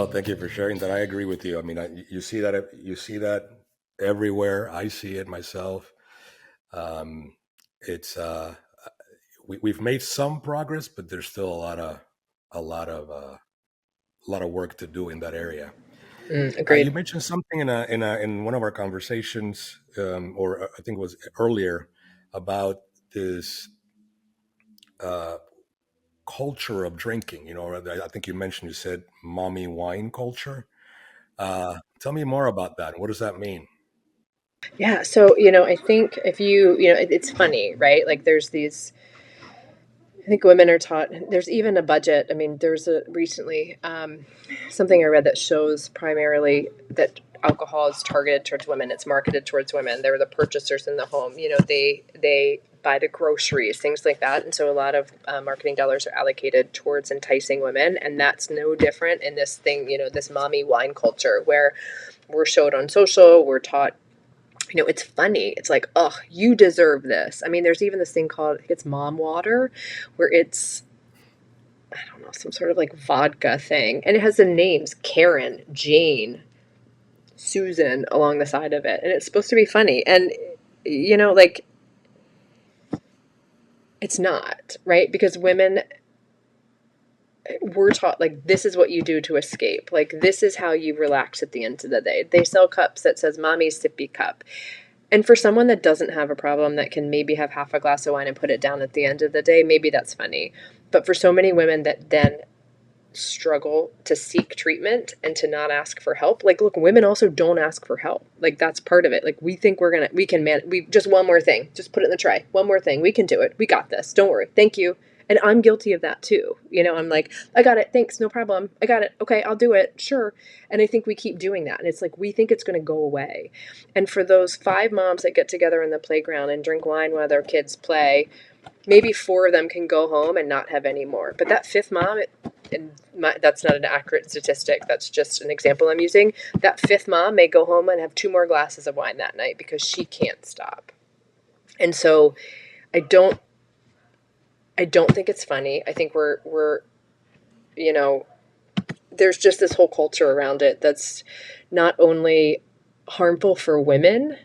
Well, thank you for sharing that. I agree with you. I mean, you see that everywhere. I see it myself. Um, it's we've made some progress, but there's still a lot of uh, a lot of work to do in that area. You Agreed. mentioned something in one of our conversations, or I think it was earlier, about this uh, culture of drinking. You know, I think you said mommy wine culture. Tell me more about that. What does that mean? Yeah. So, I think if it's funny, right? Like there's these, I think women are taught, there's even a budget. I mean, there's a recently something I read that shows primarily that alcohol is targeted towards women. It's marketed towards women. They're the purchasers in the home. They buy the groceries, things like that. And so a lot of marketing dollars are allocated towards enticing women. And that's no different in this thing, this mommy wine culture where we're showed on social, we're taught, it's funny. It's like, oh, you deserve this. I mean, there's even this thing called, I think it's mom water, where it's, I don't know, some sort of like vodka thing. And it has the names Karen, Jane, Susan along the side of it. And it's supposed to be funny. And, like, it's not, right? Because women, we're taught, like, this is what you do to escape. Like, this is how you relax at the end of the day. They sell cups that says mommy's sippy cup. And for someone that doesn't have a problem, that can maybe have half a glass of wine and put it down at the end of the day, maybe that's funny. But for so many women that then struggle to seek treatment and to not ask for help, like, look, women also don't ask for help. Like, that's part of it. Like, we think we can we just one more thing, just put it in the tray. One more thing. We can do it. We got this. Don't worry. Thank you. And I'm guilty of that too. I'm like, I got it. Thanks. No problem. I got it. Okay. I'll do it. Sure. And I think we keep doing that. And it's like, we think it's going to go away. And for those five moms that get together in the playground and drink wine while their kids play, maybe four of them can go home and not have any more. But that fifth mom, that's not an accurate statistic. That's just an example I'm using. That fifth mom may go home and have two more glasses of wine that night because she can't stop. And so I don't, I don't think it's funny. I think you know, there's just this whole culture around it that's not only harmful for women,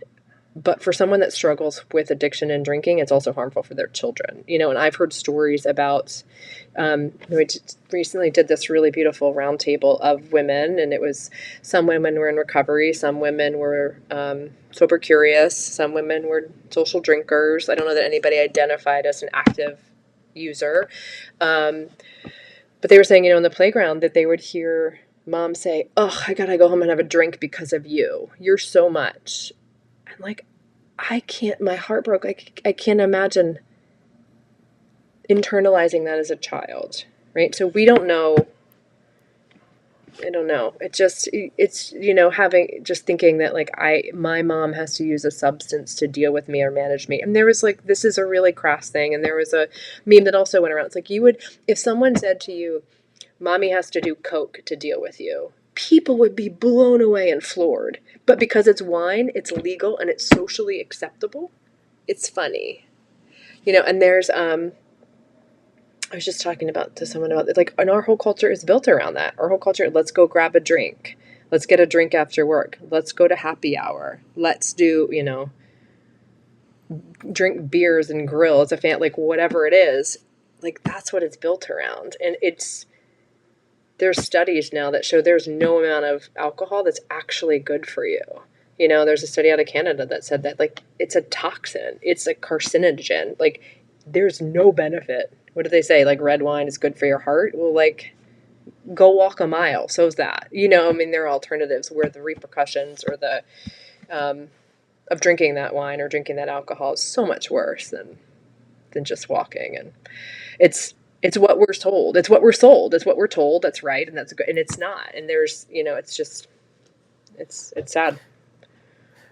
but for someone that struggles with addiction and drinking, it's also harmful for their children. And I've heard stories about, we recently did this really beautiful roundtable of women, and it was some women were in recovery, some women were sober curious, some women were social drinkers. I don't know that anybody identified as an active user. Um, but they were saying, in the playground that they would hear mom say, "Oh, I gotta go home and have a drink because of you. You're so much." And like, I can't, my heart broke. I can't imagine internalizing that as a child, right? So we don't know. I don't know. Having, just thinking that like my mom has to use a substance to deal with me or manage me. And there was like, this is a really crass thing. And there was a meme that also went around. It's like, if someone said to you, mommy has to do coke to deal with you, people would be blown away and floored. But because it's wine, it's legal and it's socially acceptable, it's funny. And there's I was just talking to someone about it, like, and our whole culture is built around that. Our whole culture, let's go grab a drink. Let's get a drink after work. Let's go to happy hour. Let's do, drink beers and grill as a fan, like whatever it is. Like, that's what it's built around. And there's studies now that show there's no amount of alcohol that's actually good for you. There's a study out of Canada that said that, like, it's a toxin, it's a carcinogen. Like, there's no benefit. What do they say? Like, red wine is good for your heart. Well, like, go walk a mile. So's that. I mean, there are alternatives where the repercussions or the of drinking that wine or drinking that alcohol is so much worse than just walking. And it's what we're told. It's what we're sold. It's what we're told. That's right, and that's good. And it's not. And there's, it's just, it's sad.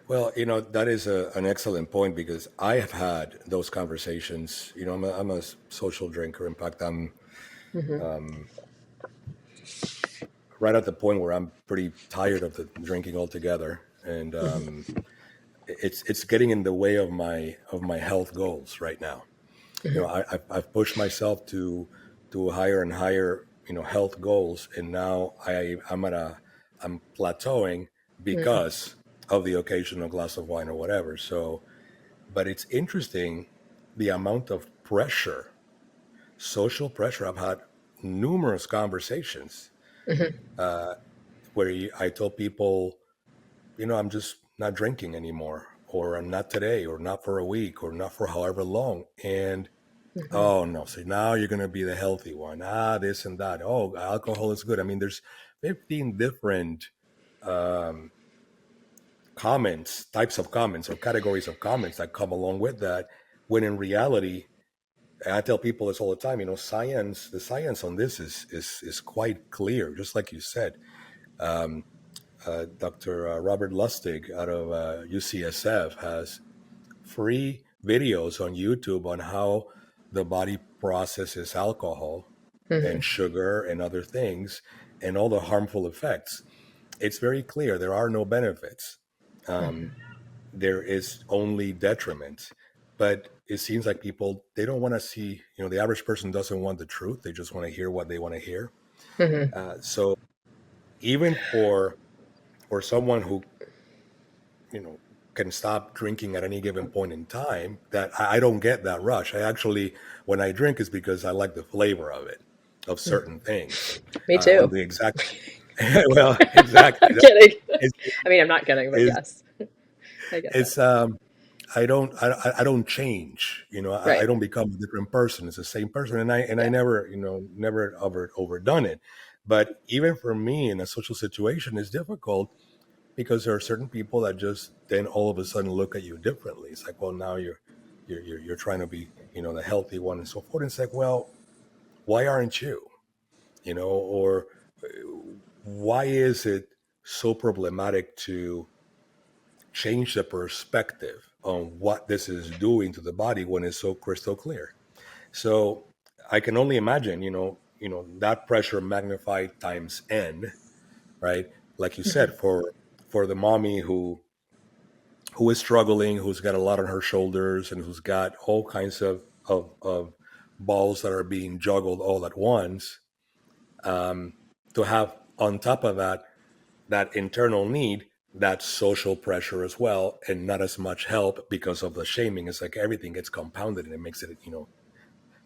Well, that is an excellent point because I have had those conversations. I'm a social drinker. In fact, I'm Hmm. um, right at the point where I'm pretty tired of the drinking altogether, and Hmm. it's getting in the way of my health goals right now. Hmm. I've pushed myself to a higher and higher health goals, and now I'm plateauing Mm-hmm. because of the occasional glass of wine or whatever. So, but it's interesting the amount of pressure, social pressure. I've had numerous conversations Mm-hmm. uh, where I told people, I'm just not drinking anymore, or I'm not today, or not for a week, or not for however long. And Mm-hmm. oh no, so now you're going to be the healthy one. This and that. Oh, alcohol is good. I mean, there's 15 different um, comments, types of comments, or categories of comments that come along with that. When in reality, and I tell people this all the time, the science on this is quite clear. Just like you said, um, Dr. Robert Lustig out of UCSF has free videos on YouTube on how the body processes alcohol and Mm-hmm. sugar and other things and all the harmful effects. It's very clear there are no benefits. Um, there is only detriment. But it seems like people, they don't want to see, the average person doesn't want the truth. They just want to hear what they want to hear. Mm-hmm. So even for someone who can stop drinking at any given point in time, that I don't get that rush. I actually, when I drink, is because I like the flavor of it, of certain things. Me On too. the exact well, exactly. I'm kidding. It's, I mean, I'm not kidding, but it's, yes, I get that. it's I don't change. I Right. don't become a different person. It's the same person, and I Yeah. never never overdone it. But even for me in a social situation, it's difficult because there are certain people that just then all of a sudden look at you differently. It's like, well, now you're trying to be the healthy one and so forth. And it's like, well, why aren't you? Or why is it so problematic to change the perspective on what this is doing to the body when it's so crystal clear? So I can only imagine, that pressure magnified times n, right? Like you said, for the mommy who is struggling, who's got a lot on her shoulders, and who's got all kinds of balls that are being juggled all at once, um, to have on top of that internal need, that social pressure as well, and not as much help because of the shaming. It's like everything gets compounded and it makes it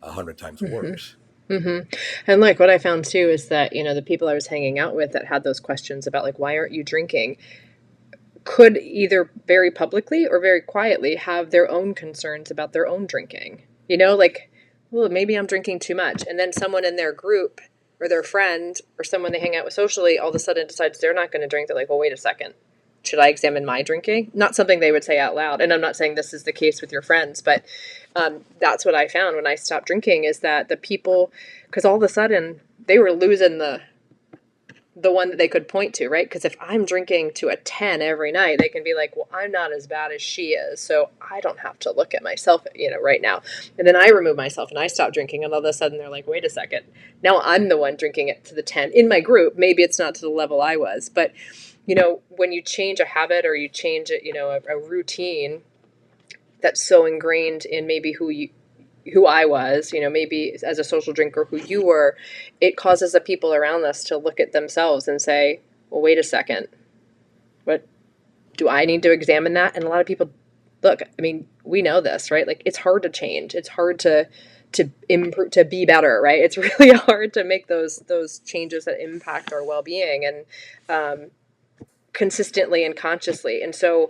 100 times worse. Mm-hmm. And like what I found too is that, the people I was hanging out with that had those questions about like, why aren't you drinking? Could either very publicly or very quietly have their own concerns about their own drinking. Like, well, maybe I'm drinking too much. And then someone in their group or their friend or someone they hang out with socially all of a sudden decides they're not going to drink. They're like, well, wait a second. Should I examine my drinking? Not something they would say out loud. And I'm not saying this is the case with your friends, but that's what I found when I stopped drinking is that the people, because all of a sudden they were losing the one that they could point to, right? Because if I'm drinking to a 10 every night, they can be like, well, I'm not as bad as she is. So I don't have to look at myself, right now. And then I remove myself and I stop drinking. And all of a sudden they're like, wait a second. Now I'm the one drinking it to the 10 in my group. Maybe it's not to the level I was. But, when you change a habit or you change it, a routine that's so ingrained in maybe who I was, maybe as a social drinker, who you were, it causes the people around us to look at themselves and say, well, wait a second. What do I need to examine that? And a lot of people look, I mean, we know this, right? Like it's hard to change. It's hard to improve, to be better, right? It's really hard to make those changes that impact our well-being and consistently and consciously. And so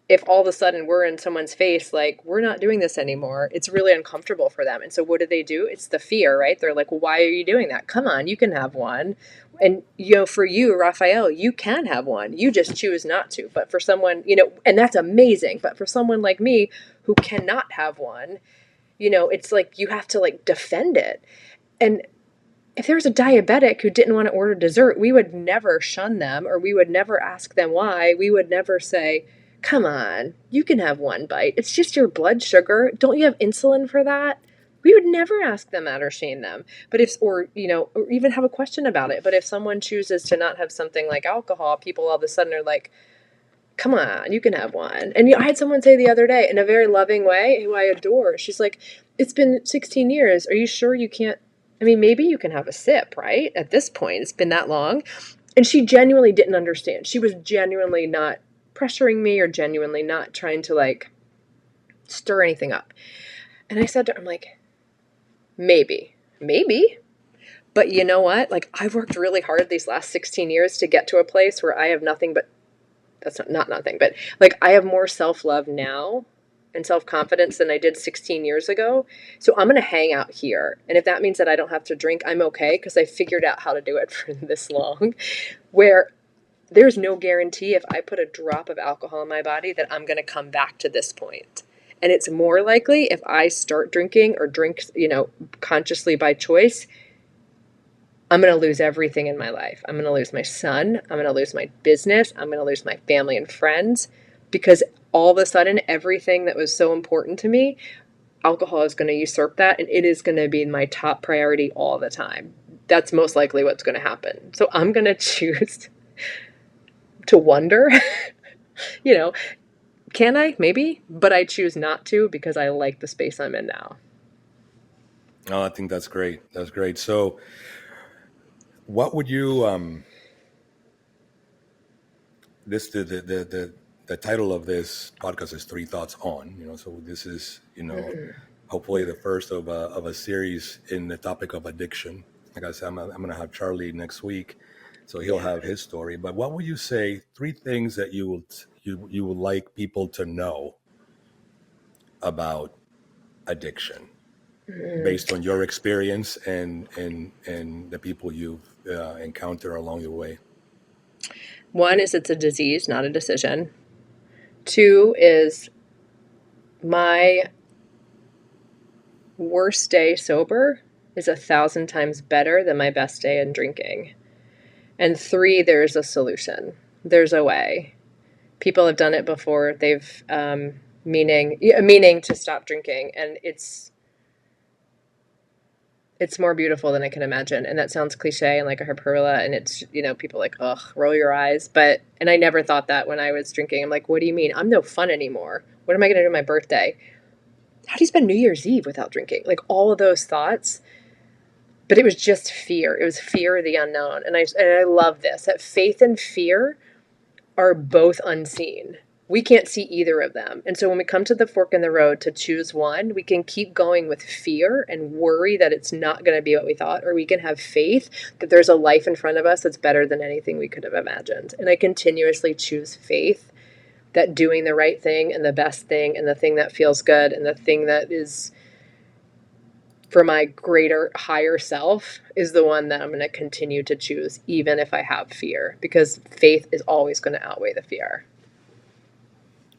if all of a sudden we're in someone's face, like we're not doing this anymore, it's really uncomfortable for them. And so what do? It's the fear, right? They're like, well, why are you doing that? Come on, you can have one. And, for you, Raphael, you can have one. You just choose not to. But for someone, and that's amazing. But for someone like me who cannot have one, it's like you have to like defend it. And if there was a diabetic who didn't want to order dessert, we would never shun them or we would never ask them why. We would never say, come on, you can have one bite. It's just your blood sugar. Don't you have insulin for that? We would never ask them that or shame them. But or even have a question about it. But if someone chooses to not have something like alcohol, people all of a sudden are like, come on, you can have one. And I had someone say the other day in a very loving way, who I adore, she's like, it's been 16 years. Are you sure you can't I mean, maybe you can have a sip, right? At this point, it's been that long. And she genuinely didn't understand. She was genuinely not pressuring me or genuinely not trying to like stir anything up. And I said to her, I'm like, maybe. But you know what? Like, I've worked really hard these last 16 years to get to a place where I have nothing but, that's not nothing, but like I have more self-love now and self-confidence than I did 16 years ago. So I'm going to hang out here. And if that means that I don't have to drink, I'm okay because I figured out how to do it for this long, where there's no guarantee if I put a drop of alcohol in my body that I'm going to come back to this point. And it's more likely if I start drinking or drink, consciously by choice, I'm going to lose everything in my life. I'm going to lose my son. I'm going to lose my business. I'm going to lose my family and friends because all of a sudden, everything that was so important to me, alcohol is going to usurp that. And it is going to be my top priority all the time. That's most likely what's going to happen. So I'm going to choose to wonder, you know, can I? Maybe. But I choose not to because I like the space I'm in now. Oh, I think that's great. That's great. So, what would you this the title of this podcast is Three Thoughts On. So this is hopefully the first of a series in the topic of addiction. Like I said, I'm going to have Charlie next week, so he'll Yeah. have his story. But what would you say? Three things that you would like people to know about addiction, based on your experience and the people you've encountered along your way. One is it's a disease, not a decision. Two is my worst day sober is 1,000 times better than my best day in drinking. And three, there's a solution. There's a way. People have done it before. They've meaning to stop drinking, and it's more beautiful than I can imagine. And that sounds cliche and like a hyperbole, and it's people like, ugh, roll your eyes. And I never thought that when I was drinking. I'm like, what do you mean? I'm no fun anymore. What am I going to do on my birthday? How do you spend New Year's Eve without drinking? Like all of those thoughts. But it was just fear. It was fear of the unknown. And I love this, that faith and fear are both unseen. We can't see either of them. And so when we come to the fork in the road to choose one, we can keep going with fear and worry that it's not going to be what we thought, or we can have faith that there's a life in front of us that's better than anything we could have imagined. And I continuously choose faith that doing the right thing and the best thing and the thing that feels good and the thing that is for my greater, higher self is the one that I'm going to continue to choose, even if I have fear, because faith is always going to outweigh the fear.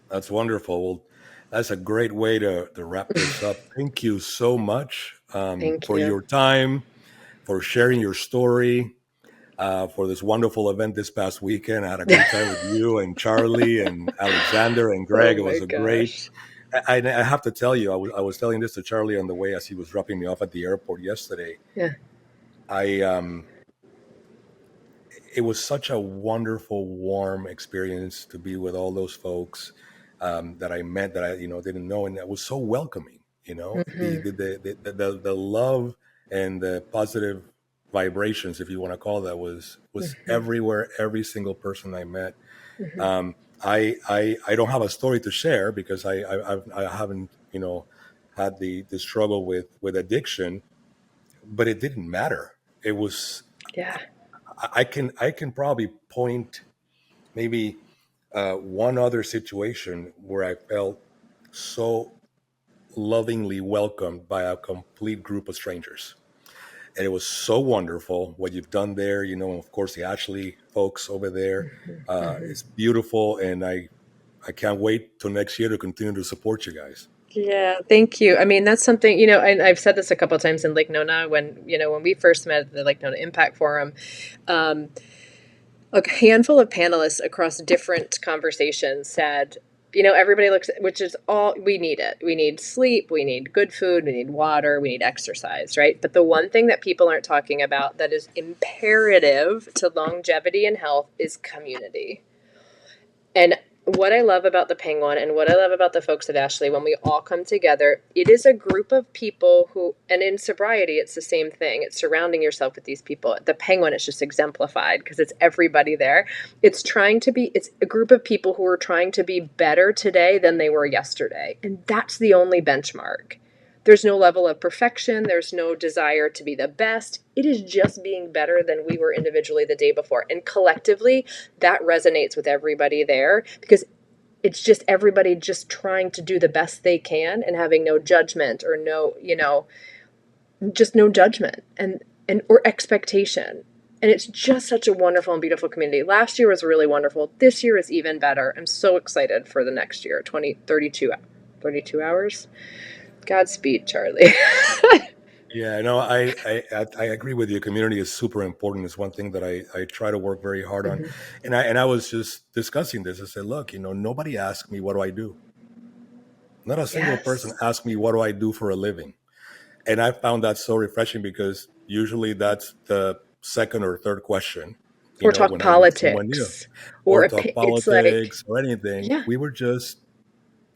That's wonderful. Well, that's a great way to wrap this up. Thank you so much Thank for you. your time, for sharing your story, for this wonderful event this past weekend. I had a great time with you and Charlie and Alexander and Greg. Oh It my was a great. gosh. I have to tell you, I was telling this to Charlie on the way as he was dropping me off at the airport yesterday. Yeah. I It was such a wonderful, warm experience to be with all those folks that I met that I didn't know, and that was so welcoming. Mm-hmm. The love and the positive vibrations, if you want to call that, was Mm-hmm. everywhere. Every single person I met. Mm-hmm. I don't have a story to share because I haven't had the struggle with addiction, but it didn't matter. It was Yeah. I can probably point maybe one other situation where I felt so lovingly welcomed by a complete group of strangers. And it was so wonderful what you've done there. Of course, the Ashley folks over there. Mm-hmm. Mm-hmm. It's beautiful. And I can't wait till next year to continue to support you guys. Yeah, thank you. I mean, that's something, and I've said this a couple of times in Lake Nona when we first met at the Lake Nona Impact Forum. Um, a handful of panelists across different conversations said, everybody looks, which is all, we need it. We need sleep, we need good food, we need water, we need exercise, right? But the one thing that people aren't talking about that is imperative to longevity and health is community. And what I love about the Penguin and what I love about the folks at Ashley, when we all come together, it is a group of people who, and in sobriety, it's the same thing. It's surrounding yourself with these people. The Penguin is just exemplified because it's everybody there. It's a group of people who are trying to be better today than they were yesterday. And that's the only benchmark. There's no level of perfection. There's no desire to be the best. It is just being better than we were individually the day before. And collectively, that resonates with everybody there because it's just everybody just trying to do the best they can and having no judgment or no, just no judgment and or expectation. And it's just such a wonderful and beautiful community. Last year was really wonderful. This year is even better. I'm so excited for the next year, 32 hours. Godspeed, Charlie. Yeah, no, I agree with you. Community is super important. It's one thing that I try to work very hard on. Mhm. And I was just discussing this. I said, look, nobody asked me what do I do. Not a single person Yes. asked me what do I do for a living. And I found that so refreshing because usually that's the second or third question, Or talk when I meet someone new. politics. Or Or talk it's like, politics or anything. yeah. We were just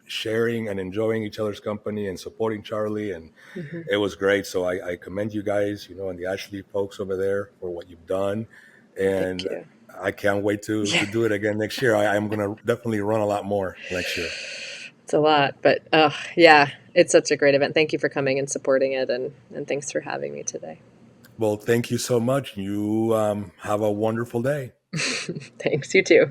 sharing and enjoying each other's company and supporting Charlie, and Mhm. it was great. So I commend you guys, and the Ashley folks over there for what you've done, Thank and you. I can't wait to do it again next year. I'm gonna definitely run a lot more next year. It's a lot, but yeah, it's such a great event. Thank you for coming and supporting it, and thanks for having me today. Well, thank you so much. You have a wonderful day. Thanks, you too.